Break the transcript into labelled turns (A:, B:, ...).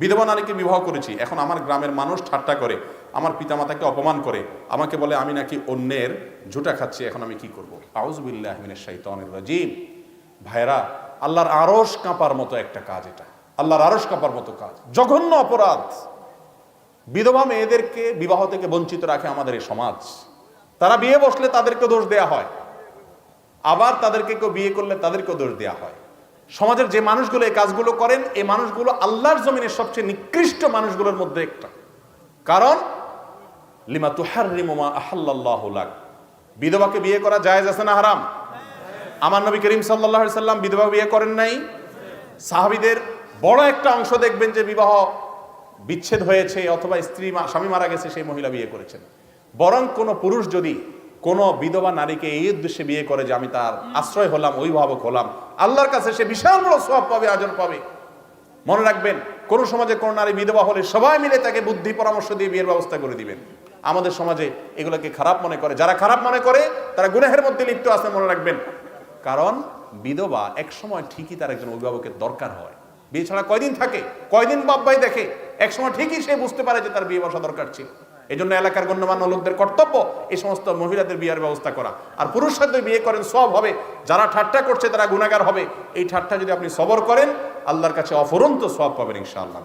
A: বিধবা নারীকে বিবাহ করেছি, এখন আমার গ্রামের মানুষ ঠাট্টা করে, আমার পিতামাতাকে অপমান করে, আমাকে বলে আমি নাকি অন্যের ঝুটা খাচ্ছি, এখন আমি কি করব? আউযু বিল্লাহি মিনাশ শাইতানির রাজিম। ভাইরা, আল্লাহর আরশ কাঁপার মতো একটা কাজ এটা, আল্লাহর আরশ কাঁপার মতো কাজ, জঘন্য অপরাধ। বিধবা মেয়েদেরকে বিবাহ থেকে বঞ্চিত রাখে আমাদের এই সমাজ। তারা বিয়ে বসলে তাদেরকে দোষ দেয়া হয়, আবার তাদেরকে কেউ বিয়ে করলে তাদেরকেও দোষ দেয়া হয়। সমাজের যে মানুষগুলো এই কাজগুলো করেন, এই মানুষগুলো আল্লাহর জমিনের সবচেয়ে নিকৃষ্ট মানুষগুলোর মধ্যে একটা। কারণ লিমা তুহাররিমু মা আহাল্লাল্লাহু লাক, বিধবাকে বিয়ে করা জায়েজ আছে না হারাম? আমার নবী করিম সাল্লাল্লাহু আলাইহি সাল্লাম বিধবা বিয়ে করেন নাই। সাহাবীদের বড় একটা অংশ দেখবেন যে বিবাহ বিচ্ছেদ হয়েছে অথবা স্বামী মারা গেছে, সেই মহিলা বিয়ে করেছেন। বরং কোন পুরুষ যদি কোন বিধবা নারীকে এই উদ্দেশ্যে বিয়ে করে যে আমি তার আশ্রয় হলাম, অভিভাবক হলাম, আল্লাহর কাছে সে বিশাল বড় সওয়াব পাবে, আজর পাবে। মনে রাখবেন, কোন সমাজে কোন নারী বিধবা হলে সবাই মিলে তাকে বুদ্ধি পরামর্শ দিয়ে বিয়ের ব্যবস্থা করে দিবেন। আমাদের সমাজে এগুলোকে খারাপ মনে করে, যারা খারাপ মনে করে তারা গুনাহের মধ্যে লিপ্ত আছে, মনে রাখবেন। কারণ বিধবা এক সময় ঠিকই তার একজন অভিভাবকের দরকার হয়। বিয়ে ছাড়া কয়দিন থাকে, কয়দিন বাপ ভাই দেখে, এক সময় ঠিকই সে বুঝতে পারে যে তার বিয়ে বসা দরকার ছিল। এই জন্য এলাকার গণ্যমান্য লোকদের কর্তব্য এই সমস্ত মহিলাদের বিয়ের ব্যবস্থা করা। আর পুরুষরা যদি বিয়ে করেন সওয়াব হবে, যারা ঠাট্টা করছে তারা গুনাহগার হবে। এই ঠাট্টা যদি আপনি সবর করেন, আল্লাহর কাছে অফুরন্ত সওয়াব পাবেন ইনশাআল্লাহ।